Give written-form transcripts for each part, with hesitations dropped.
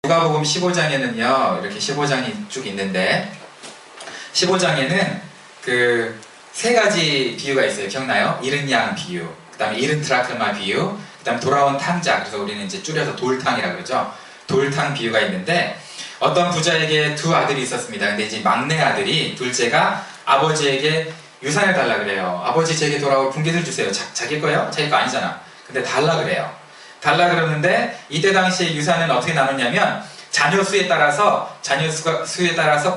누가복음 15장에는요 이렇게 15장이 쭉 있는데 15장에는 그 세 가지 비유가 있어요. 기억나요? 잃은 양 비유, 그 다음에 잃은 드라크마 비유, 그 다음에 돌아온 탕자, 그래서 우리는 이제 줄여서 돌탕이라고 그러죠. 돌탕 비유가 있는데 어떤 부자에게 두 아들이 있었습니다. 근데 이제 막내 아들이, 둘째가 아버지에게 유산을 달라 그래요. 아버지 제게 돌아올 분깃을 주세요. 자기 거요? 자기 거 아니잖아. 근데 달라 그래요. 달라 그러는데 이때 당시에 유산은 어떻게 나누냐면 자녀 수에 따라서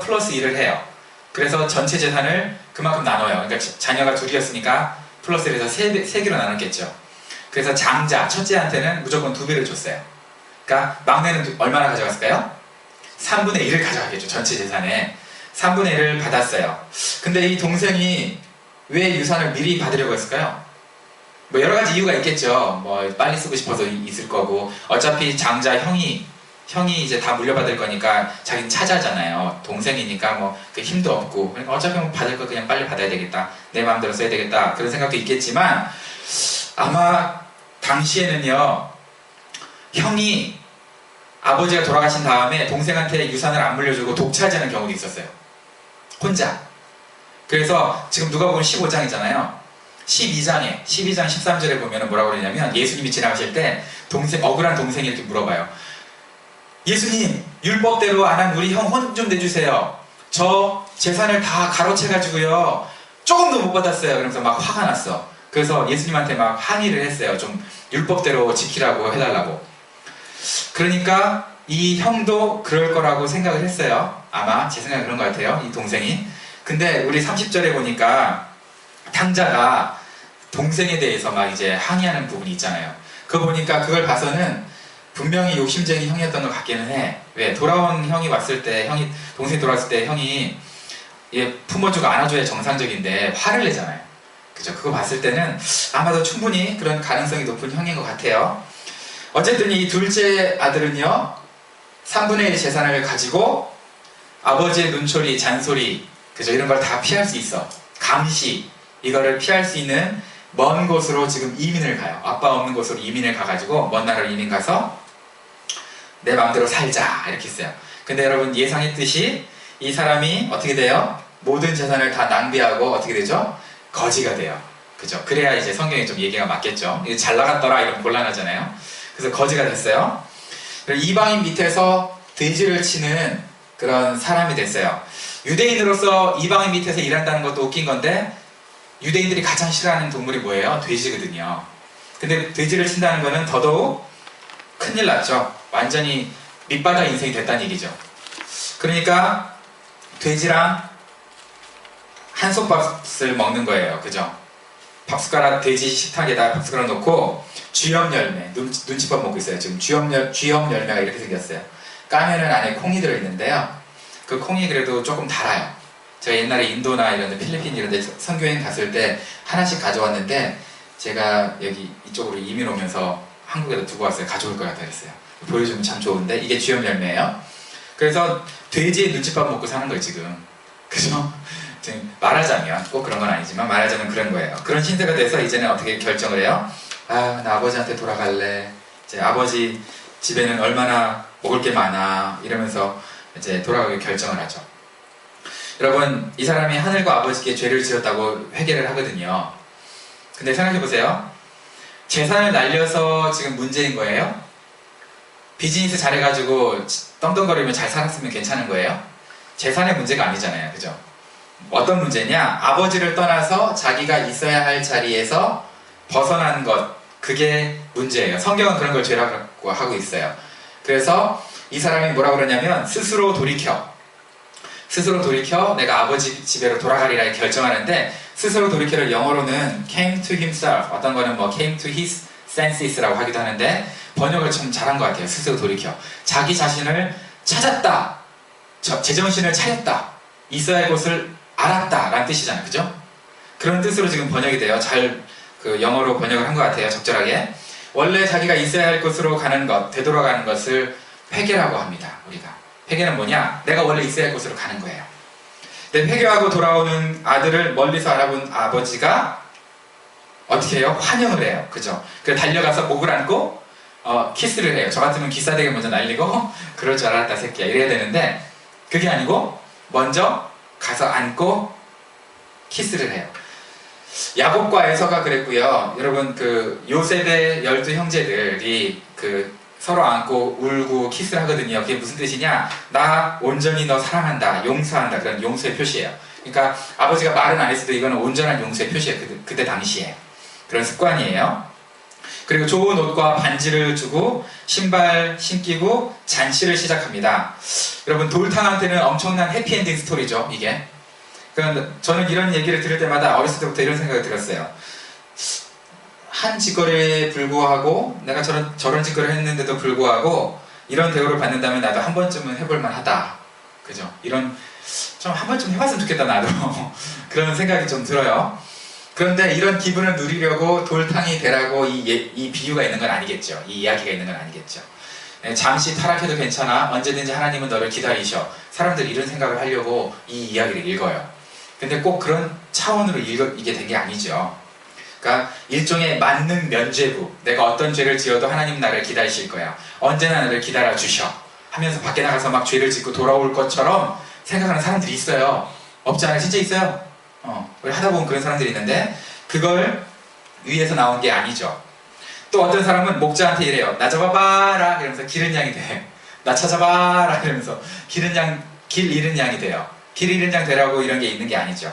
플러스 1을 해요. 그래서 전체 재산을 그만큼 나눠요. 그러니까 자녀가 둘이었으니까 플러스 1에서 세 개로 나눴겠죠. 그래서 장자, 첫째한테는 무조건 2배를 줬어요. 그러니까 막내는 얼마나 가져갔을까요? 3분의 1을 가져가겠죠. 전체 재산에 3분의 1을 받았어요. 근데 이 동생이 왜 유산을 미리 받으려고 했을까요? 뭐 여러 가지 이유가 있겠죠. 뭐 빨리 쓰고 싶어서 있을 거고, 어차피 장자 형이 이제 다 물려받을 거니까 자기는 차자잖아요. 동생이니까 뭐 그 힘도 없고, 그러니까 어차피 뭐 받을 거 그냥 빨리 받아야 되겠다, 내 마음대로 써야 되겠다, 그런 생각도 있겠지만 아마 당시에는요 형이 아버지가 돌아가신 다음에 동생한테 유산을 안 물려주고 독차지하는 경우도 있었어요. 혼자. 그래서 지금 누가복음 15장이잖아요. 12장 13절에 보면 뭐라고 그러냐면 예수님이 지나가실 때 억울한 동생이 이렇게 물어봐요. 예수님, 율법대로 안 한 우리 형 혼 좀 내주세요. 저 재산을 다 가로채가지고요 조금도 못 받았어요. 그러면서 막 화가 났어. 그래서 예수님한테 막 항의를 했어요. 좀 율법대로 지키라고 해달라고. 그러니까 이 형도 그럴 거라고 생각을 했어요. 아마 제 생각은 그런 것 같아요, 이 동생이. 근데 우리 30절에 보니까 탕자가 동생에 대해서 막 이제 항의하는 부분이 있잖아요. 그거 보니까 그걸 봐서는 분명히 욕심쟁이 형이었던 것 같기는 해. 왜? 돌아온 형이 왔을 때, 동생이 돌아왔을 때 형이 품어주고 안아줘야 정상적인데 화를 내잖아요. 그죠? 그거 봤을 때는 아마도 충분히 그런 가능성이 높은 형인 것 같아요. 어쨌든 이 둘째 아들은요 3분의 1 재산을 가지고 아버지의 눈초리, 잔소리, 그죠? 이런 걸 다 피할 수 있어. 감시, 이거를 피할 수 있는 먼 곳으로 지금 이민을 가요. 아빠 없는 곳으로 이민을 가가지고 먼 나라로 이민 가서 내 마음대로 살자 이렇게 했어요. 근데 여러분 예상했듯이 이 사람이 어떻게 돼요? 모든 재산을 다 낭비하고 어떻게 되죠? 거지가 돼요. 그죠? 그래야 이제 성경에 좀 얘기가 맞겠죠. 잘 나갔더라 이러면 곤란하잖아요. 그래서 거지가 됐어요. 이방인 밑에서 돼지를 치는 그런 사람이 됐어요. 유대인으로서 이방인 밑에서 일한다는 것도 웃긴 건데 유대인들이 가장 싫어하는 동물이 뭐예요? 돼지거든요. 근데 돼지를 친다는 거는 더더욱 큰일 났죠. 완전히 밑바닥 인생이 됐다는 얘기죠. 그러니까 돼지랑 한솥밥을 먹는 거예요. 그죠? 밥숟가락, 돼지 식탁에다 밥숟가락 넣고 쥐염 열매, 눈치밥 먹고 있어요. 지금 쥐염 열매가 이렇게 생겼어요. 까면은 안에 콩이 들어있는데요. 그 콩이 그래도 조금 달아요. 제가 옛날에 인도나 이런 데, 필리핀 이런 데 선교여행 갔을 때 하나씩 가져왔는데 제가 여기 이쪽으로 이민 오면서 한국에다 두고 왔어요. 가져올 거라 그랬어요. 보여주면 참 좋은데 이게 쥐염 열매예요. 그래서 돼지의 눈칫밥 먹고 사는 거예요 지금. 그죠? 지금 말하자면 꼭 그런 건 아니지만 말하자면 그런 거예요. 그런 신세가 돼서 이제는 어떻게 결정을 해요? 아, 나 아버지한테 돌아갈래. 이제 아버지 집에는 얼마나 먹을 게 많아 이러면서 이제 돌아가기 결정을 하죠. 여러분, 이 사람이 하늘과 아버지께 죄를 지었다고 회개를 하거든요. 근데 생각해보세요. 재산을 날려서 지금 문제인 거예요? 비즈니스 잘해가지고 떵떵거리면 잘 살았으면 괜찮은 거예요? 재산의 문제가 아니잖아요. 그죠? 어떤 문제냐? 아버지를 떠나서 자기가 있어야 할 자리에서 벗어난 것, 그게 문제예요. 성경은 그런 걸 죄라고 하고 있어요. 그래서 이 사람이 뭐라고 그러냐면 스스로 돌이켜 내가 아버지 집에로 돌아가리라 결정하는데, 스스로 돌이켜를 영어로는 came to himself, 어떤 거는 뭐 came to his senses라고 하기도 하는데 번역을 참 잘한 것 같아요. 스스로 돌이켜, 자기 자신을 찾았다, 제정신을 차렸다, 있어야 할 곳을 알았다 라는 뜻이잖아요. 그죠? 그런 뜻으로 지금 번역이 돼요. 잘 영어로 번역을 한 것 같아요. 적절하게. 원래 자기가 있어야 할 곳으로 가는 것, 되돌아가는 것을 회개라고 합니다. 우리가 회개는 뭐냐? 내가 원래 있어야 할 곳으로 가는 거예요. 근데 회개하고 돌아오는 아들을 멀리서 알아본 아버지가 어떻게 해요? 환영을 해요. 그죠? 그래서 달려가서 목을 안고 키스를 해요. 저 같으면 기싸대기 먼저 날리고 그럴 줄 알았다 새끼야 이래야 되는데 그게 아니고 먼저 가서 안고 키스를 해요. 야곱과 에서가 그랬고요. 여러분 그 요셉의 12형제들이 그 서로 안고 울고 키스를 하거든요. 그게 무슨 뜻이냐? 나 온전히 너 사랑한다, 용서한다. 그런 용서의 표시예요. 그러니까 아버지가 말은 안 했어도 이거는 온전한 용서의 표시예요. 그때 당시에. 그런 습관이에요. 그리고 좋은 옷과 반지를 주고 신발 신기고 잔치를 시작합니다. 여러분 돌탕한테는 엄청난 해피엔딩 스토리죠. 이게. 그러니까 저는 이런 얘기를 들을 때마다 어렸을 때부터 이런 생각을 들었어요. 한 짓거리에 불구하고 내가 저런 짓거리를 했는데도 불구하고 이런 대우를 받는다면 나도 한 번쯤은 해볼 만하다. 그죠? 이런 좀 한 번쯤 해봤으면 좋겠다 나도 그런 생각이 좀 들어요. 그런데 이런 기분을 누리려고 돌탕이 되라고 이 비유가 있는 건 아니겠죠. 이 이야기가 있는 건 아니겠죠. 잠시 타락해도 괜찮아. 언제든지 하나님은 너를 기다리셔. 사람들이 이런 생각을 하려고 이 이야기를 읽어요. 근데 꼭 그런 차원으로 이게 된 게 아니죠. 그러니까 일종의 만능 면죄부. 내가 어떤 죄를 지어도 하나님 나를 기다리실 거야. 언제나 나를 기다려 주셔. 하면서 밖에 나가서 막 죄를 짓고 돌아올 것처럼 생각하는 사람들이 있어요. 없지 않아요? 진짜 있어요. 우리 하다 보면 그런 사람들이 있는데 그걸 위에서 나온 게 아니죠. 또 어떤 사람은 목자한테 이래요. 나 잡아봐라 이러면서 길 잃은 양이 돼. 나 찾아봐라 이러면서 길 잃은 양이 돼요. 길 잃은 양 되라고 이런 게 있는 게 아니죠.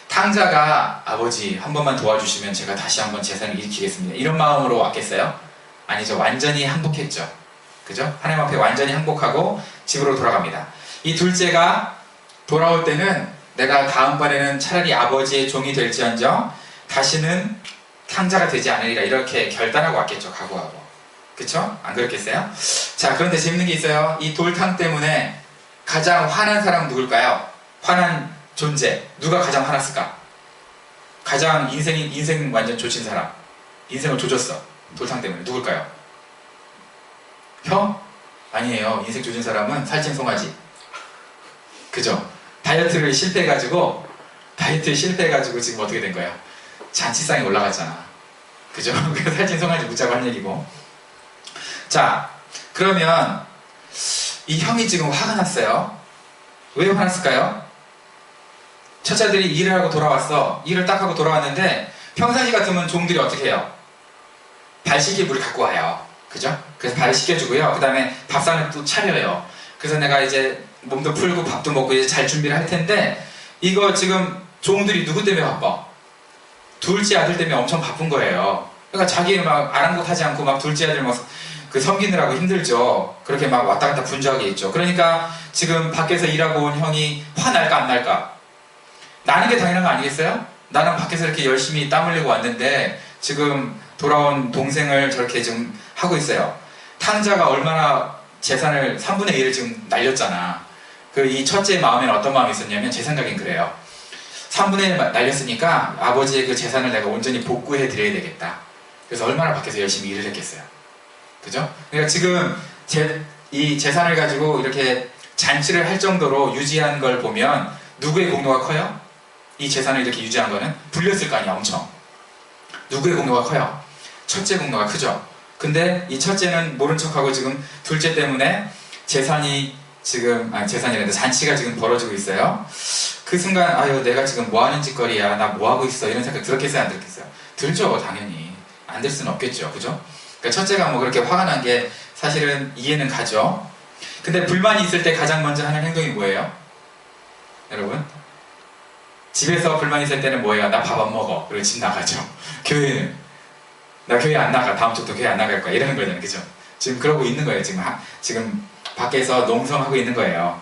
탕자가 아버지 한 번만 도와주시면 제가 다시 한번 재산을 일으키겠습니다. 이런 마음으로 왔겠어요? 아니죠. 완전히 항복했죠. 그죠? 하나님 앞에 완전히 항복하고 집으로 돌아갑니다. 이 둘째가 돌아올 때는 내가 다음번에는 차라리 아버지의 종이 될지언정 다시는 탕자가 되지 않으리라 이렇게 결단하고 왔겠죠. 각오하고. 그쵸? 안 그렇겠어요? 자, 그런데 재밌는 게 있어요. 이 돌탕 때문에 가장 화난 사람은 누굴까요? 화난 존재. 누가 가장 화났을까? 가장 인생 완전 조진 사람. 인생을 조졌어. 돌탕 때문에. 누굴까요? 형? 아니에요. 인생 조진 사람은 살찐 송아지. 그죠? 다이어트에 실패해가지고 지금 어떻게 된 거야? 잔치상에 올라갔잖아. 그죠? 그래서 살찐 송아지 묻자고 한 얘기고. 자, 그러면 이 형이 지금 화가 났어요. 왜 화났을까요? 처자들이 일을 하고 돌아왔어. 일을 딱 하고 돌아왔는데 평상시 같으면 종들이 어떻게 해요? 발 씻길 물을 갖고 와요. 그죠? 그래서 발을 씻겨주고요. 그 다음에 밥상을 또 차려요. 그래서 내가 이제 몸도 풀고 밥도 먹고 이제 잘 준비를 할 텐데 이거 지금 종들이 누구 때문에 바빠? 둘째 아들 때문에 엄청 바쁜 거예요. 그러니까 자기는 막 아랑곳하지 않고 막 둘째 아들 막 그 섬기느라고 힘들죠. 그렇게 막 왔다 갔다 분주하게 있죠. 그러니까 지금 밖에서 일하고 온 형이 화날까 안 날까? 나는 게 당연한 거 아니겠어요? 나는 밖에서 이렇게 열심히 땀 흘리고 왔는데 지금 돌아온 동생을 저렇게 지금 하고 있어요. 탕자가 얼마나 재산을 3분의 1을 지금 날렸잖아. 그 이 첫째의 마음에는 어떤 마음이 있었냐면 제 생각엔 그래요. 3분의 1 날렸으니까 아버지의 그 재산을 내가 온전히 복구해 드려야 되겠다. 그래서 얼마나 밖에서 열심히 일을 했겠어요. 그죠? 그러니까 지금 이 재산을 가지고 이렇게 잔치를 할 정도로 유지한 걸 보면 누구의 공로가 커요? 이 재산을 이렇게 유지한 거는 불렸을 거 아니야, 엄청. 누구의 공로가 커요? 첫째 공로가 크죠. 근데 이 첫째는 모른 척하고 지금 둘째 때문에 재산이 지금 재산이란데 잔치가 지금 벌어지고 있어요. 그 순간 아유 내가 지금 뭐 하는 짓거리야, 나 뭐 하고 있어, 이런 생각 들었겠어요, 안 들었겠어요? 들죠, 당연히. 안 들 수는 없겠죠, 그죠? 그러니까 첫째가 뭐 그렇게 화가 난 게 사실은 이해는 가죠. 근데 불만이 있을 때 가장 먼저 하는 행동이 뭐예요? 여러분? 집에서 불만이 있을 때는 뭐예요? 나 밥 안 먹어. 그리고 집 나가죠. 교회는 나 교회 안 나가. 다음 주부터 교회 안 나갈 거야. 이러는 거잖아요. 그죠? 지금 그러고 있는 거예요. 지금 밖에서 농성하고 있는 거예요.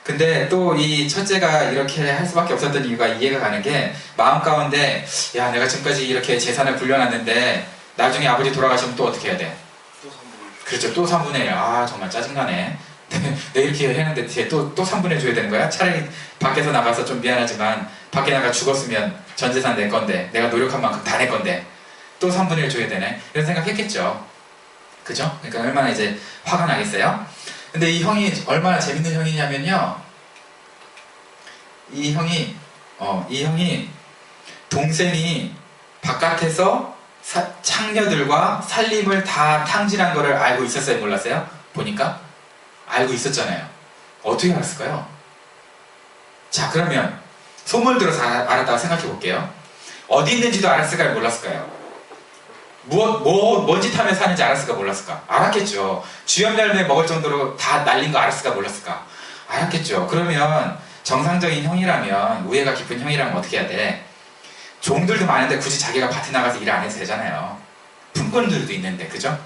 근데 또 이 첫째가 이렇게 할 수밖에 없었던 이유가 이해가 가는 게 마음 가운데 야 내가 지금까지 이렇게 재산을 불려놨는데 나중에 아버지 돌아가시면 또 어떻게 해야 돼? 또 3분의 그렇죠. 또 3분의 1. 아 정말 짜증나네. 내가 이렇게 했는데 뒤에 또 3분의 1 줘야 되는 거야? 차라리 밖에서 나가서 좀 미안하지만 밖에 나가 죽었으면 전 재산 내 건데 내가 노력한 만큼 다 내 건데 또 3분의 1 줘야 되네? 이런 생각 했겠죠. 그죠? 그러니까 얼마나 이제 화가 나겠어요? 근데 이 형이 얼마나 재밌는 형이냐면요. 이 형이 동생이 바깥에서 창녀들과 살림을 다 탕진한 거를 알고 있었어요? 몰랐어요? 보니까 알고 있었잖아요. 어떻게 알았을까요? 자, 그러면 소문을 들어서 알았다고 생각해 볼게요. 어디 있는지도 알았을까요? 몰랐을까요? 뭔 짓 하면 사는지 알았을까? 몰랐을까? 알았겠죠. 주염열매 먹을 정도로 다 날린 거 알았을까? 몰랐을까? 알았겠죠. 그러면 정상적인 형이라면, 우애가 깊은 형이라면 어떻게 해야 돼? 종들도 많은데 굳이 자기가 밭에 나가서 일 안 해도 되잖아요. 품꾼들도 있는데, 그죠?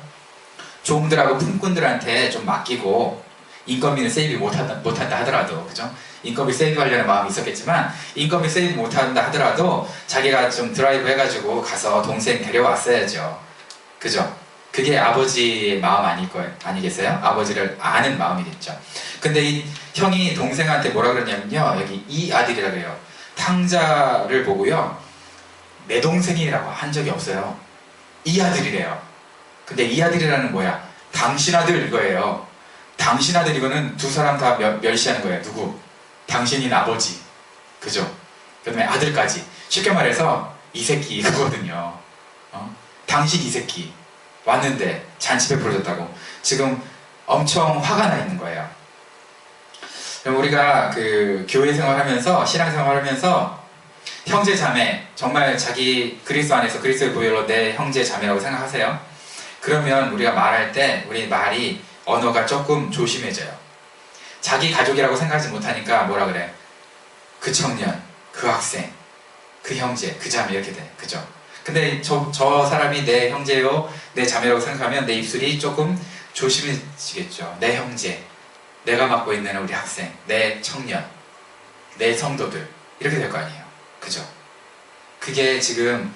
종들하고 품꾼들한테 좀 맡기고, 인건비는 세이브 못한다 하더라도, 그죠? 인건비 세이브 하려는 마음이 있었겠지만, 인건비 세이브 못한다 하더라도, 자기가 좀 드라이브 해가지고 가서 동생 데려왔어야죠. 그죠? 그게 아버지의 마음 아니겠어요? 아버지를 아는 마음이겠죠. 근데 이 형이 동생한테 뭐라 그러냐면요, 여기 이 아들이라 그래요. 탕자를 보고요, 내 동생이라고 한 적이 없어요. 이 아들이래요. 근데 이 아들이라는 뭐야? 당신 아들 이거예요. 당신 아들 이거는 두 사람 다 멸시하는 거예요. 누구? 당신인 아버지. 그죠? 그 다음에 아들까지. 쉽게 말해서 이 새끼 이거거든요. 당신 이 새끼 왔는데 잔치 베풀어줬다고 지금 엄청 화가 나 있는 거예요. 그럼 우리가 그 교회 생활하면서 신앙생활하면서 형제 자매, 정말 자기 그리스도 안에서 그리스도의 보혈로 내 형제 자매라고 생각하세요. 그러면 우리가 말할 때 우리 말이 언어가 조금 조심해져요. 자기 가족이라고 생각하지 못하니까 뭐라 그래? 그 청년, 그 학생, 그 형제, 그 자매 이렇게 돼. 그죠? 근데 저 사람이 내 형제요, 내 자매라고 생각하면 내 입술이 조금 조심해지겠죠. 내 형제, 내가 맡고 있는 우리 학생, 내 청년, 내 성도들 이렇게 될 거 아니에요. 그죠? 그게 지금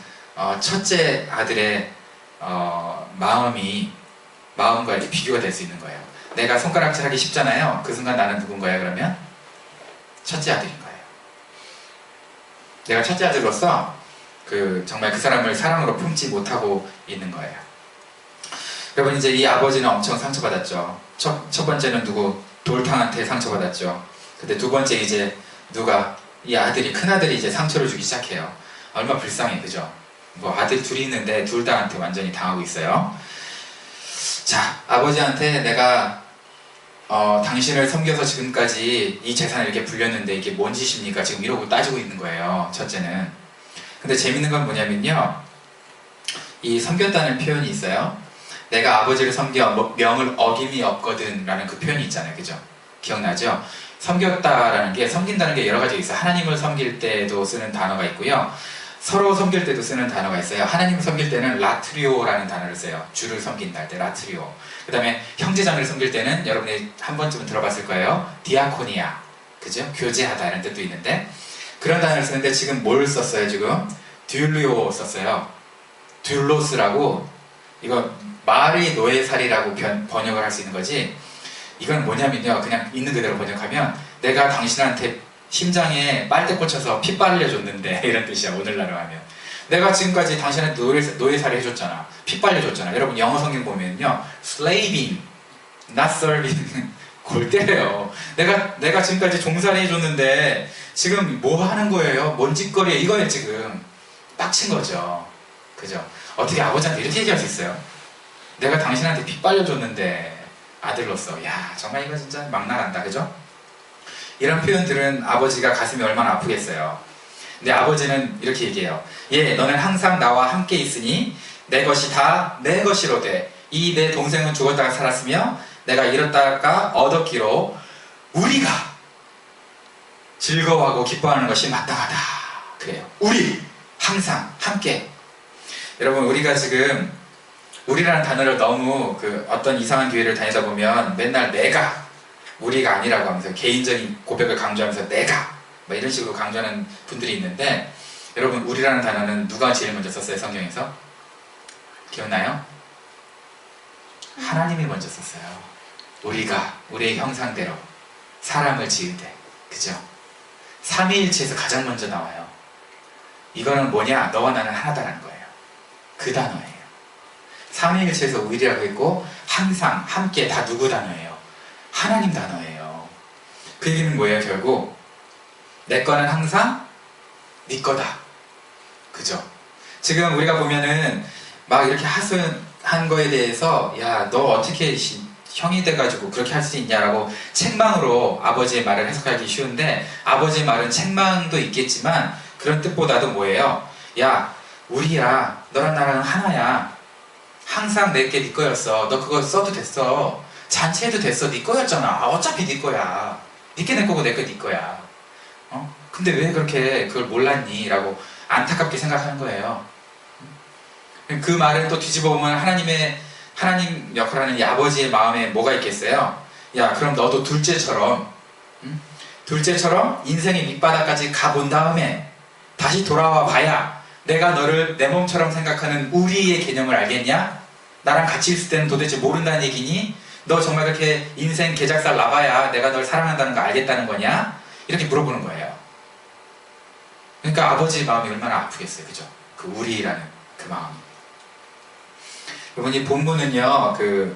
첫째 아들의 마음과 이렇게 비교가 될 수 있는 거예요. 내가 손가락질 하기 쉽잖아요. 그 순간 나는 누군가요? 그러면 첫째 아들인 거예요. 내가 첫째 아들로서 정말 그 사람을 사랑으로 품지 못하고 있는 거예요. 여러분, 이제 이 아버지는 엄청 상처받았죠. 첫 번째는 누구? 돌탕한테 상처받았죠. 근데 두 번째 이제 누가? 이 아들이, 큰아들이 이제 상처를 주기 시작해요. 얼마 불쌍해, 그죠? 뭐 아들 둘이 있는데 둘 다한테 완전히 당하고 있어요. 자, 아버지한테 내가 당신을 섬겨서 지금까지 이 재산을 이렇게 불렸는데 이게 뭔 짓입니까? 지금 이러고 따지고 있는 거예요, 첫째는. 근데 재밌는 건 뭐냐면요, 이 섬겼다는 표현이 있어요. 내가 아버지를 섬겨 명을 어김이 없거든 라는 그 표현이 있잖아요, 그죠? 기억나죠? 섬겼다라는 게, 섬긴다는 게 여러 가지 있어요. 하나님을 섬길 때도 쓰는 단어가 있고요, 서로 섬길 때도 쓰는 단어가 있어요. 하나님을 섬길 때는 라트리오라는 단어를 써요. 주를 섬긴다 할 때 라트리오. 그 다음에 형제자매를 섬길 때는 여러분이 한 번쯤은 들어봤을 거예요. 디아코니아, 그죠? 교제하다 이런 뜻도 있는데, 그런 단어를 쓰는데 지금 뭘 썼어요? 지금 듀리오 썼어요. 듀로스라고. 이거 말이 노예살이라고 번역을 할 수 있는 거지, 이건 뭐냐면요, 그냥 있는 그대로 번역하면 내가 당신한테 심장에 빨대 꽂혀서 피 빨려줬는데 이런 뜻이야, 오늘날로 하면. 내가 지금까지 당신한테 노예살이 해줬잖아, 피 빨려줬잖아. 여러분 영어 성경 보면요, slaving, not serving 골 때려요. 내가 지금까지 종살이 해줬는데 지금 뭐 하는 거예요? 뭔 짓거리에 이거에 지금 빡친 거죠. 그죠? 어떻게 아버지한테 이렇게 얘기할 수 있어요? 내가 당신한테 피 빨려줬는데 아들로서. 야, 정말 이거 진짜 막 나간다, 그죠? 이런 표현들은 아버지가 가슴이 얼마나 아프겠어요. 근데 아버지는 이렇게 얘기해요. 예, 너는 항상 나와 함께 있으니 내 것이 다 내 것이로되 이 내 동생은 죽었다가 살았으며 내가 잃었다가 얻었기로 우리가 즐거워하고 기뻐하는 것이 마땅하다. 그래요. 우리 항상 함께. 여러분, 우리가 지금 우리라는 단어를 너무 어떤 이상한 교회를 다니다 보면 맨날 내가, 우리가 아니라고 하면서 개인적인 고백을 강조하면서 내가 뭐 이런 식으로 강조하는 분들이 있는데, 여러분, 우리라는 단어는 누가 제일 먼저 썼어요? 성경에서? 기억나요? 하나님이 먼저 썼어요. 우리가 우리의 형상대로 사람을 지을 때, 그죠? 삼위일체에서 가장 먼저 나와요. 이거는 뭐냐? 너와 나는 하나다라는 거예요. 그 단어예요. 삼위일체에서 우리라고 했고 항상 함께 다 누구 단어예요? 하나님 단어예요. 그 얘기는 뭐예요? 결국 내 거는 항상 네 거다. 그죠? 지금 우리가 보면은 막 이렇게 하소연한 거에 대해서 야, 너 어떻게 형이 돼가지고 그렇게 할 수 있냐라고 책망으로 아버지의 말을 해석하기 쉬운데, 아버지의 말은 책망도 있겠지만 그런 뜻보다도 뭐예요? 야, 우리야, 너랑 나랑 하나야. 항상 내게 네 거였어. 너 그거 써도 됐어. 잔치해도 됐어. 네 거였잖아. 어차피 네 거야. 네게 내 거고 내 거 네 거야. 근데 왜 그렇게 그걸 몰랐니? 라고 안타깝게 생각하는 거예요. 그 말을 또 뒤집어 보면 하나님 역할하는 이 아버지의 마음에 뭐가 있겠어요? 야, 그럼 너도 둘째처럼 둘째처럼 인생의 밑바닥까지 가본 다음에 다시 돌아와 봐야 내가 너를 내 몸처럼 생각하는 우리의 개념을 알겠냐? 나랑 같이 있을 때는 도대체 모른다는 얘기니? 너 정말 그렇게 인생 개작살 나봐야 내가 널 사랑한다는 거 알겠다는 거냐? 이렇게 물어보는 거예요. 그러니까 아버지의 마음이 얼마나 아프겠어요, 그죠? 그 우리라는 그 마음이. 여러분, 이 본문은요, 그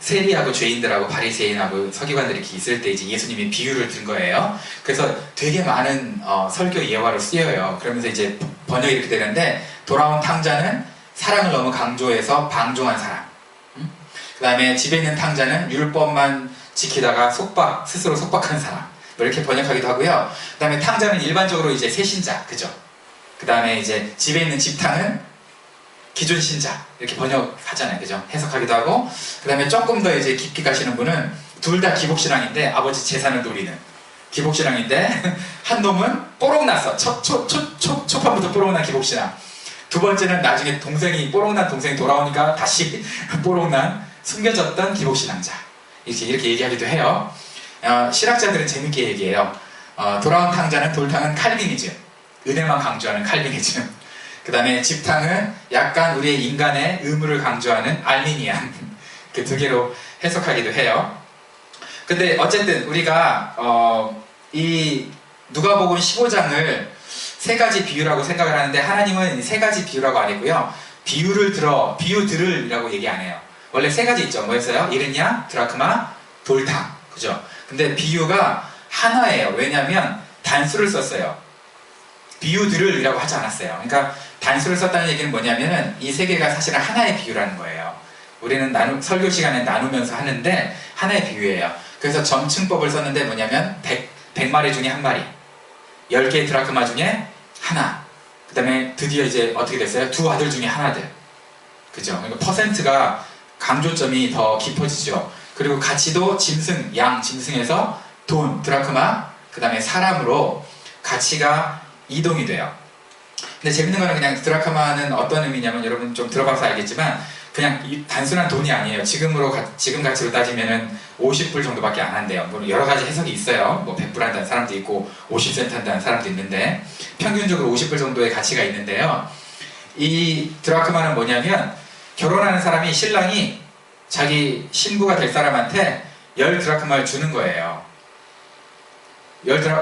세리하고 죄인들하고 바리새인하고 서기관들이 이렇게 있을 때 이제 예수님이 비유를 든 거예요. 그래서 되게 많은 설교 예화로 쓰여요. 그러면서 이제 번역이 이렇게 되는데, 돌아온 탕자는 사랑을 너무 강조해서 방종한 사람. 그 다음에 집에 있는 탕자는 율법만 지키다가 스스로 속박한 사람. 뭐 이렇게 번역하기도 하고요. 그 다음에 탕자는 일반적으로 이제 새신자, 그죠? 그 다음에 이제 집에 있는 집탕은 기존 신자, 이렇게 번역하잖아요, 그죠? 해석하기도 하고, 그 다음에 조금 더 이제 깊게 가시는 분은 둘 다 기복신앙인데 아버지 재산을 노리는 기복신앙인데 한 놈은 뽀록났어. 초판부터 뽀록난 기복신앙. 두 번째는 나중에 뽀록난 동생이 돌아오니까 다시 뽀록난 숨겨졌던 기복신앙자. 이렇게 얘기하기도 해요. 신학자들은 재밌게 얘기해요. 돌아온 탕자는 돌탕은 칼빈이즘, 은혜만 강조하는 칼빈이즘. 그 다음에 집탕은 약간 우리의 인간의 의무를 강조하는 알미니안. 그 두 개로 해석하기도 해요. 근데 어쨌든 우리가 이 누가복음 15장을 세 가지 비유라고 생각을 하는데, 하나님은 세 가지 비유라고 안 했고요. 비유들이라고 얘기 안 해요. 원래 세 가지 있죠. 뭐였어요? 이른 양, 드라크마, 돌탕. 그죠? 근데 비유가 하나예요. 왜냐하면 단수를 썼어요. 비유들이라고 하지 않았어요. 그러니까 단수를 썼다는 얘기는 뭐냐면은 이 세 개가 사실은 하나의 비유라는 거예요. 우리는 설교 시간에 나누면서 하는데 하나의 비유예요. 그래서 점층법을 썼는데 뭐냐면 100마리 중에 한 마리, 10개의 드라크마 중에 하나, 그 다음에 드디어 이제 어떻게 됐어요? 두 아들 중에 하나들. 그죠? 그러니까 퍼센트가 강조점이 더 깊어지죠. 그리고 가치도 짐승에서 돈, 드라크마, 그 다음에 사람으로 가치가 이동이 돼요. 근데 재밌는 거는 그냥 드라크마는 어떤 의미냐면, 여러분 좀 들어봐서 알겠지만 그냥 단순한 돈이 아니에요. 지금 가치로 따지면은 50불 정도밖에 안 한대요. 물론 여러 가지 해석이 있어요. 뭐 100불 한다는 사람도 있고 50센트 한다는 사람도 있는데, 평균적으로 50불 정도의 가치가 있는데요. 이 드라크마는 뭐냐면, 결혼하는 사람이, 신랑이 자기 신부가 될 사람한테 10드라크마를 주는 거예요.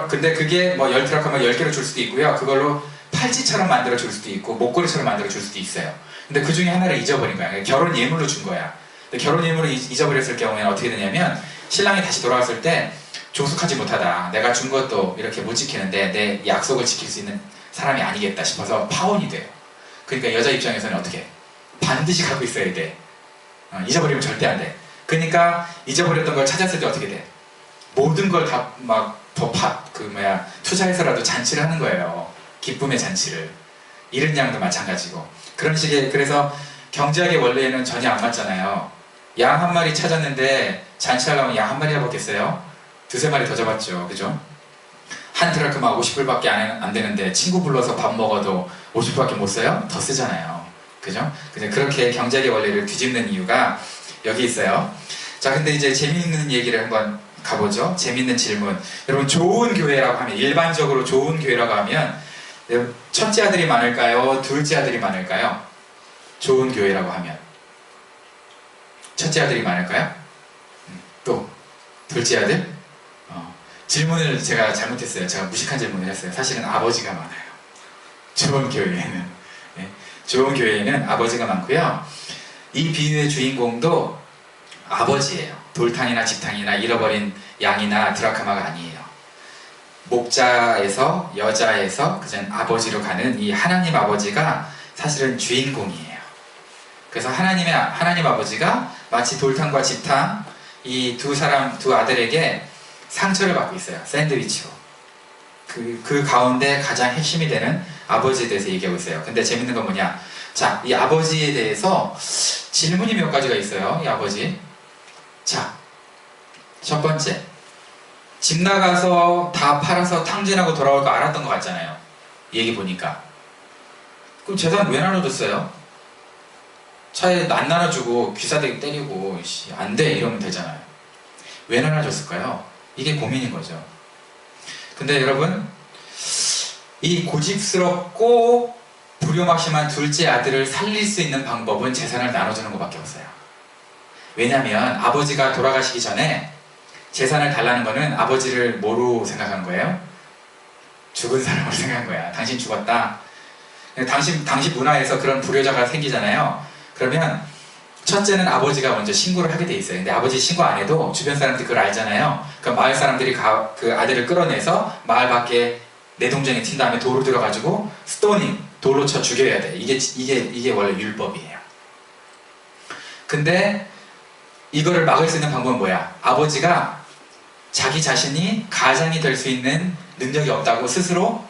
근데 그게 뭐 10드라크마 10개를 줄 수도 있고요. 그걸로 팔찌처럼 만들어 줄 수도 있고 목걸이처럼 만들어 줄 수도 있어요. 근데 그 중에 하나를 잊어버린 거야. 결혼 예물로 준 거야. 근데 결혼 예물을 잊어버렸을 경우에는 어떻게 되냐면, 신랑이 다시 돌아왔을 때 조숙하지 못하다, 내가 준 것도 이렇게 못 지키는데 내 약속을 지킬 수 있는 사람이 아니겠다 싶어서 파혼이 돼요. 그러니까 여자 입장에서는 어떻게? 반드시 갖고 있어야 돼. 잊어버리면 절대 안 돼. 그러니까 잊어버렸던 걸 찾았을 때 어떻게 돼? 모든 걸 다 투자해서라도 잔치를 하는 거예요. 기쁨의 잔치를. 이른 양도 마찬가지고. 그런 식의, 그래서 경제학의 원리에는 전혀 안 맞잖아요. 양 한 마리 찾았는데 잔치하려면 양 한 마리 잡았겠어요? 두세 마리 더 잡았죠. 그죠? 한 드라크마 50불밖에 안 되는데 친구 불러서 밥 먹어도 50불밖에 못 써요? 더 쓰잖아요. 그죠? 그렇게 경제학의 원리를 뒤집는 이유가 여기 있어요. 자, 근데 이제 재미있는 얘기를 한번 가보죠. 재미있는 질문. 여러분, 좋은 교회라고 하면, 일반적으로 좋은 교회라고 하면 첫째 아들이 많을까요? 둘째 아들이 많을까요? 좋은 교회라고 하면 첫째 아들이 많을까요? 또 둘째 아들? 질문을 제가 잘못했어요. 제가 무식한 질문을 했어요. 사실은 아버지가 많아요. 좋은 교회에는. 네. 좋은 교회에는 아버지가 많고요. 이 비유의 주인공도 아버지예요. 돌탕이나 집탕이나 잃어버린 양이나 드라크마가 아니에요. 목자에서 여자에서 그전 아버지로 가는 이 하나님 아버지가 사실은 주인공이에요. 그래서 하나님 아버지가 마치 돌탕과 집탕 이 두 아들에게 상처를 받고 있어요. 샌드위치로. 그 가운데 가장 핵심이 되는 아버지에 대해서 얘기하고 있어요. 근데 재밌는 건 뭐냐? 자, 이 아버지에 대해서 질문이 몇 가지가 있어요. 이 아버지. 자, 첫 번째. 집 나가서 다 팔아서 탕진하고 돌아올 거 알았던 것 같잖아요. 얘기 보니까. 그럼 재산 왜 나눠줬어요? 차에 안 나눠주고 귀사대기 때리고 안 돼 이러면 되잖아요. 왜 나눠줬을까요? 이게 고민인 거죠. 근데 여러분, 이 고집스럽고 불효막심한 둘째 아들을 살릴 수 있는 방법은 재산을 나눠주는 것밖에 없어요. 왜냐하면 아버지가 돌아가시기 전에 재산을 달라는 거는 아버지를 뭐로 생각한 거예요? 죽은 사람으로 생각한 거야. 당신 죽었다. 당시 문화에서 그런 불효자가 생기잖아요. 그러면 첫째는 아버지가 먼저 신고를 하게 돼 있어요. 근데 아버지 신고 안 해도 주변 사람들이 그걸 알잖아요. 그러니까 마을 사람들이 그 아들을 끌어내서 마을 밖에 내동전에 튄 다음에 돌을 들어가지고 스토닝, 돌로 쳐 죽여야 돼. 이게 원래 율법이에요. 근데 이거를 막을 수 있는 방법은 뭐야? 아버지가 자기 자신이 가장이 될 수 있는 능력이 없다고 스스로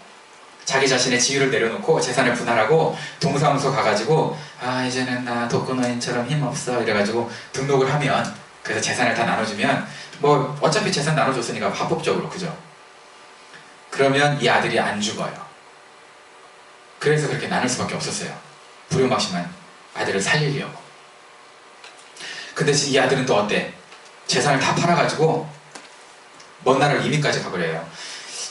자기 자신의 지위를 내려놓고 재산을 분할하고 동사무소 가가지고 이제는 나 독거노인처럼 힘없어 이래가지고 등록을 하면, 그래서 재산을 다 나눠주면 뭐 어차피 재산 나눠줬으니까 합법적으로, 그죠? 그러면 이 아들이 안 죽어요. 그래서 그렇게 나눌 수밖에 없었어요. 불효막심한 아들을 살리려고. 근데 이 아들은 또 어때? 재산을 다 팔아가지고 먼 나라로 이민까지 가버려요.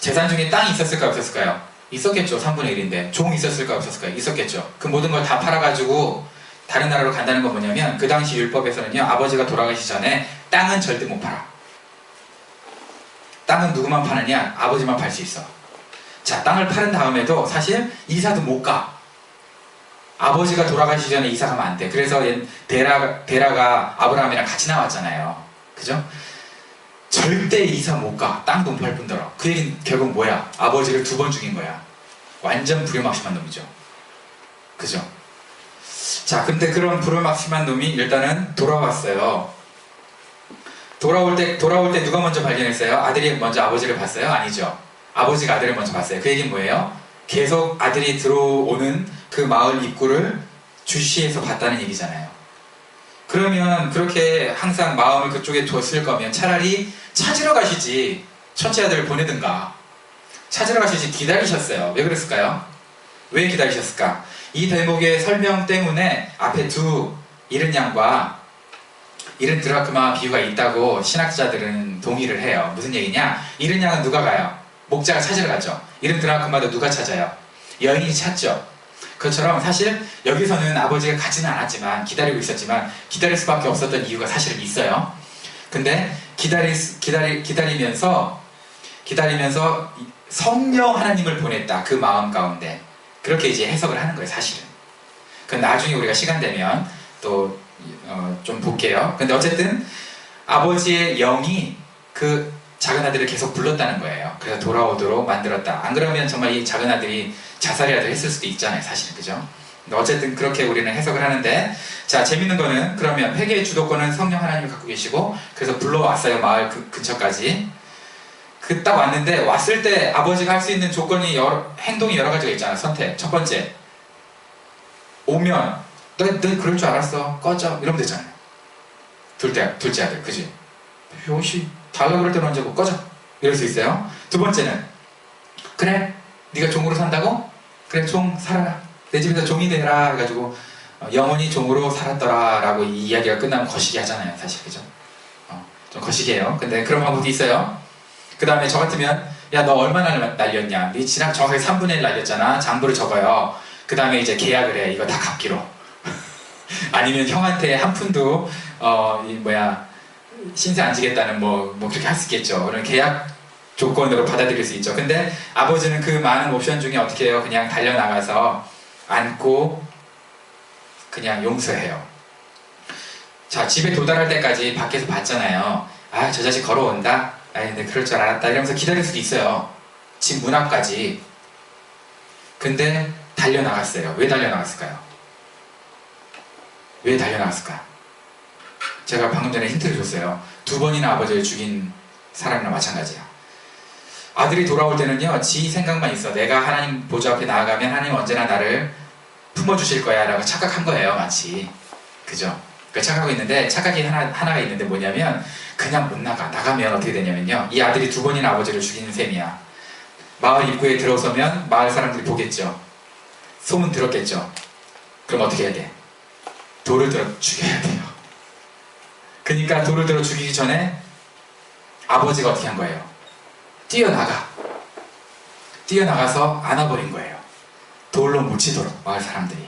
재산 중에 땅이 있었을까요? 없었을까요? 있었겠죠. 3분의 1인데. 종 있었을까요? 없었을까요? 있었겠죠. 그 모든 걸 다 팔아가지고 다른 나라로 간다는 건 뭐냐면, 그 당시 율법에서는요, 아버지가 돌아가시기 전에 땅은 절대 못 팔아. 땅은 누구만 파느냐? 아버지만 팔 수 있어. 자, 땅을 팔은 다음에도 사실 이사도 못 가. 아버지가 돌아가시기 전에 이사 가면 안 돼. 그래서 데라가 아브라함이랑 같이 나왔잖아요. 그죠? 절대 이사 못 가. 땅도 못 팔 뿐더러. 그 얘기는 결국 뭐야? 아버지를 2번 죽인 거야. 완전 불효막심한 놈이죠. 그죠? 자, 근데 그런 불효막심한 놈이 일단은 돌아왔어요. 돌아올 때 누가 먼저 발견했어요? 아들이 먼저 아버지를 봤어요? 아니죠. 아버지가 아들을 먼저 봤어요. 그 얘기는 뭐예요? 계속 아들이 들어오는 그 마을 입구를 주시해서 봤다는 얘기잖아요. 그러면 그렇게 항상 마음을 그쪽에 뒀을 거면 차라리 찾으러 가시지, 첫째 아들을 보내든가 찾으러 가시지 기다리셨어요. 왜 그랬을까요? 왜 기다리셨을까? 이 대목의 설명 때문에 앞에 두 이른 양과 이른 드라크마 비유가 있다고 신학자들은 동의를 해요. 무슨 얘기냐? 이른 양은 누가 가요? 목자가 찾으러 가죠. 이른 드라크마도 누가 찾아요? 여인이 찾죠. 그것처럼 사실 여기서는 아버지가 가지는 않았지만, 기다리고 있었지만, 기다릴 수밖에 없었던 이유가 사실은 있어요. 근데 기다리면서 성령 하나님을 보냈다. 그 마음 가운데. 그렇게 이제 해석을 하는 거예요, 사실은. 그건 나중에 우리가 시간 되면 또 좀 볼게요. 근데 어쨌든 아버지의 영이 그 작은 아들을 계속 불렀다는 거예요. 그래서 돌아오도록 만들었다. 안 그러면 정말 이 작은 아들이 자살이라도 했을 수도 있잖아요, 사실. 그죠? 근데 어쨌든 그렇게 우리는 해석을 하는데, 자, 재밌는 거는 그러면 회개의 주도권은 성령 하나님이 갖고 계시고, 그래서 불러왔어요, 마을 근처까지. 그 딱 왔는데, 왔을 때 아버지가 할 수 있는 조건이 행동이 여러 가지가 있잖아요. 선택. 첫 번째, 오면 너 그럴 줄 알았어, 꺼져, 이러면 되잖아요. 둘째 아들, 그지? 요시 달라고 그럴 때는 언제고 꺼져, 이럴 수 있어요. 두 번째는, 그래, 네가 종으로 산다고? 그래, 종 살아라, 내 집에서 종이 되라 해가지고 영원히 종으로 살았더라 라고 이 이야기가 끝나면 거시기 하잖아요, 사실. 그죠? 좀 거시기해요. 근데 그런 방법도 있어요. 그 다음에 저 같으면, 야, 너 얼마나 날렸냐? 네 지난 정확하게 3분의 1 날렸잖아. 장부를 적어요. 그 다음에 이제 계약을 해. 이거 다 갚기로. 아니면 형한테 한 푼도 신세 안 지겠다는 뭐 그렇게 할 수 있겠죠. 그런 계약 조건으로 받아들일 수 있죠. 근데 아버지는 그 많은 옵션 중에 어떻게 해요? 그냥 달려나가서 안고 그냥 용서해요. 자, 집에 도달할 때까지 밖에서 봤잖아요. 아, 저 자식 걸어온다? 아이, 네, 그럴 줄 알았다. 이러면서 기다릴 수도 있어요. 집 문 앞까지. 근데 달려나갔어요. 왜 달려나갔을까요? 왜 달려나갔을까? 제가 방금 전에 힌트를 줬어요. 2번이나 아버지를 죽인 사람이랑 마찬가지야. 아들이 돌아올 때는요, 지 생각만 있어. 내가 하나님 보좌 앞에 나아가면 하나님 언제나 나를 품어주실 거야 라고 착각한 거예요, 마치. 그죠? 그 착각하고 있는데, 착각이 하나가 있는데 뭐냐면, 그냥 못 나가면 어떻게 되냐면요, 이 아들이 2번이나 아버지를 죽이는 셈이야. 마을 입구에 들어서면 마을 사람들이 보겠죠. 소문 들었겠죠. 그럼 어떻게 해야 돼? 돌을 들어 죽여야 돼요. 그러니까 돌을 들어 죽이기 전에 아버지가 어떻게 한 거예요? 뛰어나가서 안아버린 거예요. 돌로 묻히도록, 마을 사람들이.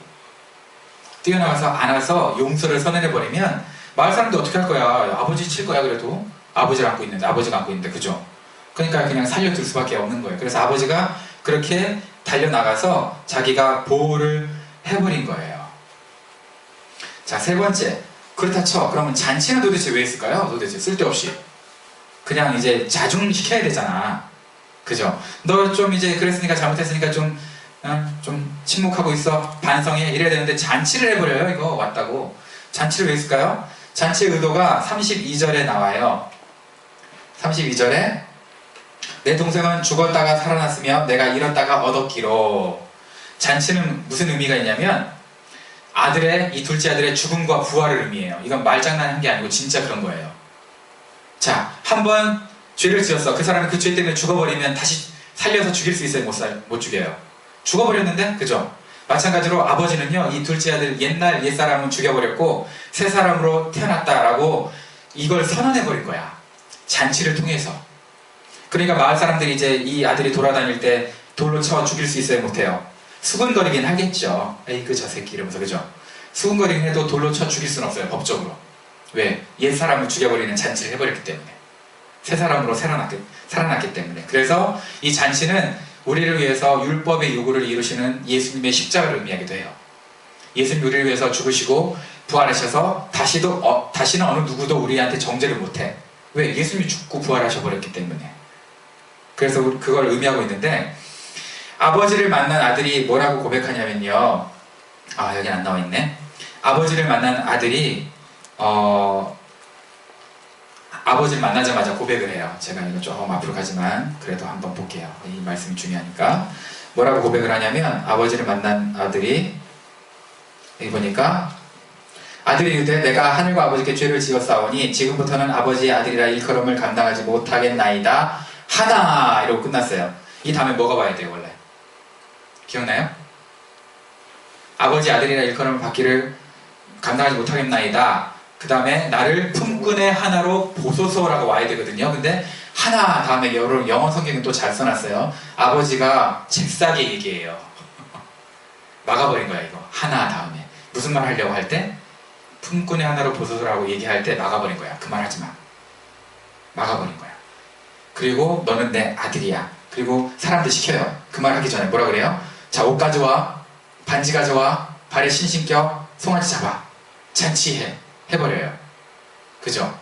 뛰어나가서 안아서 용서를 선언해버리면 마을 사람들이 어떻게 할 거야? 아버지 칠 거야. 그래도 아버지가 안고 있는데, 그죠? 그러니까 그냥 살려둘 수밖에 없는 거예요. 그래서 아버지가 그렇게 달려나가서 자기가 보호를 해버린 거예요. 자, 3번째. 그렇다 쳐. 그러면 잔치는 도대체 왜 했을까요? 도대체 쓸데없이. 그냥 이제 자중시켜야 되잖아. 그죠? 너 좀 이제 그랬으니까 잘못했으니까 좀 침묵하고 있어. 반성해. 이래야 되는데 잔치를 해버려요. 이거 왔다고. 잔치를 왜 했을까요? 잔치의 의도가 32절에 나와요. 32절에 내 동생은 죽었다가 살아났으며 내가 잃었다가 얻었기로. 잔치는 무슨 의미가 있냐면 이 둘째 아들의 죽음과 부활을 의미해요. 이건 말장난한 게 아니고 진짜 그런 거예요. 자, 한번 죄를 지었어. 그 사람이 그 죄 때문에 죽어버리면 다시 살려서 죽일 수 있어요? 못 죽여요? 죽어버렸는데? 그죠? 마찬가지로 아버지는요, 이 둘째 아들 옛사람은 죽여버렸고 새 사람으로 태어났다라고 이걸 선언해버린 거야. 잔치를 통해서. 그러니까 마을 사람들이 이제 이 아들이 돌아다닐 때 돌로 쳐 죽일 수 있어요? 못해요? 수근거리긴 하겠죠. 에이그 저 새끼 이러면서. 그죠? 수근거리긴 해도 돌로 쳐 죽일 수는 없어요, 법적으로. 왜? 옛사람을 죽여버리는 잔치를 해버렸기 때문에. 새 사람으로 살아났기 때문에. 그래서 이 잔치는 우리를 위해서 율법의 요구를 이루시는 예수님의 십자가를 의미하기도 해요. 예수님 우리를 위해서 죽으시고 부활하셔서 다시는 어느 누구도 우리한테 정죄를 못해. 왜? 예수님이 죽고 부활하셔버렸기 때문에. 그래서 그걸 의미하고 있는데, 아버지를 만난 아들이 뭐라고 고백하냐면요, 여기 안 나와있네. 아버지를 만난 아들이 아버지를 만나자마자 고백을 해요. 제가 이거 조금 앞으로 가지만 그래도 한번 볼게요. 이 말씀이 중요하니까. 뭐라고 고백을 하냐면, 아버지를 만난 아들이, 여기 보니까 아들이 이르되 내가 하늘과 아버지께 죄를 지었사오니 지금부터는 아버지의 아들이라 일컬음을 감당하지 못하겠나이다 하나, 이러고 끝났어요. 이 다음에 뭐가 와야 돼요? 원래 기억나요? 아버지 아들이라 일컬음을 받기를 감당하지 못하겠나이다. 그 다음에 나를 품꾼의 하나로 보소서라고 와야 되거든요. 근데 하나 다음에 영어 성경은 또 잘 써놨어요. 아버지가 잽싸게 얘기해요. 막아버린 거야 이거. 하나 다음에 무슨 말 하려고 할 때 품꾼의 하나로 보소서라고 얘기할 때 막아버린 거야. 그 말 하지마. 막아버린 거야. 그리고 너는 내 아들이야. 그리고 사람들 시켜요. 그 말 하기 전에 뭐라 그래요? 자, 옷 가져와, 반지 가져와, 발에 신신 껴, 송아지 잡아, 잔치해. 해버려요. 그죠?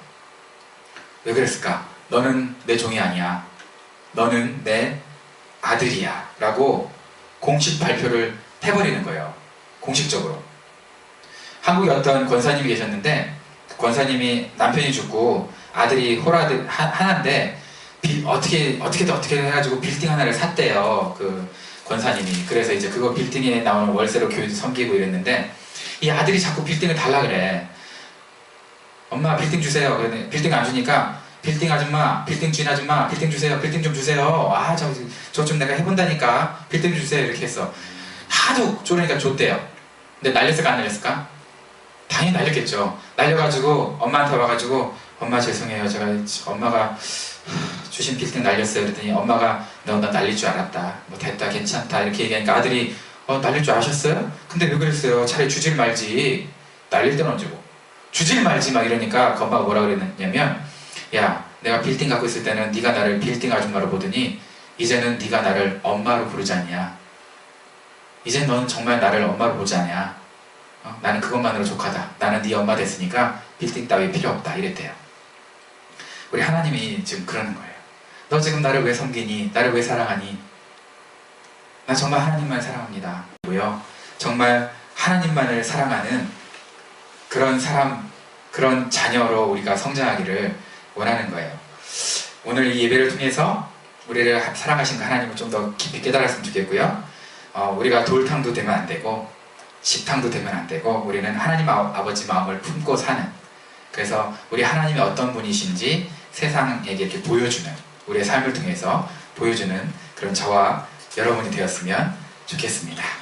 왜 그랬을까? 너는 내 종이 아니야. 너는 내 아들이야. 라고 공식 발표를 해버리는 거예요. 공식적으로. 한국에 어떤 권사님이 계셨는데, 그 권사님이 남편이 죽고 아들이 하나인데 어떻게 해가지고 빌딩 하나를 샀대요. 그 권사님이. 그래서 이제 그거 빌딩에 나오는 월세로 교회도 섬기고 이랬는데, 이 아들이 자꾸 빌딩을 달라 그래. 엄마 빌딩 주세요. 그러더니 빌딩 안 주니까, 빌딩 아줌마, 빌딩 주인 아줌마, 빌딩 주세요. 빌딩 좀 주세요. 저 좀 내가 해본다니까. 빌딩 주세요. 이렇게 했어. 하도 쪼르니까 줬대요. 근데 날렸을까 안 날렸을까? 당연히 날렸겠죠. 날려가지고 엄마한테 와가지고, 엄마 죄송해요. 엄마가 주신 빌딩 날렸어요. 그랬더니 엄마가 너 날릴 줄 알았다. 뭐 됐다, 괜찮다. 이렇게 얘기하니까 아들이 날릴 줄 아셨어요? 근데 왜 그랬어요? 차라리 주질 말지. 날릴 때는 언제고. 주질 말지 막 이러니까 그 엄마가 뭐라 그랬냐면, 야, 내가 빌딩 갖고 있을 때는 네가 나를 빌딩 아줌마로 보더니 이제는 네가 나를 엄마로 부르지 않냐. 이젠 넌 정말 나를 엄마로 보지 않냐. 나는 그것만으로 족하다. 나는 네 엄마 됐으니까 빌딩 따위 필요 없다. 이랬대요. 우리 하나님이 지금 그러는 거예요. 너 지금 나를 왜 섬기니? 나를 왜 사랑하니? 나 정말 하나님만 사랑합니다. 정말 하나님만을 사랑하는 그런 사람, 그런 자녀로 우리가 성장하기를 원하는 거예요. 오늘 이 예배를 통해서 우리를 사랑하신 그 하나님을 좀 더 깊이 깨달았으면 좋겠고요. 우리가 돌탕도 되면 안 되고 식탕도 되면 안 되고 우리는 하나님 아버지 마음을 품고 사는, 그래서 우리 하나님이 어떤 분이신지 세상에게 이렇게 보여주는, 우리의 삶을 통해서 보여주는 그런 저와 여러분이 되었으면 좋겠습니다.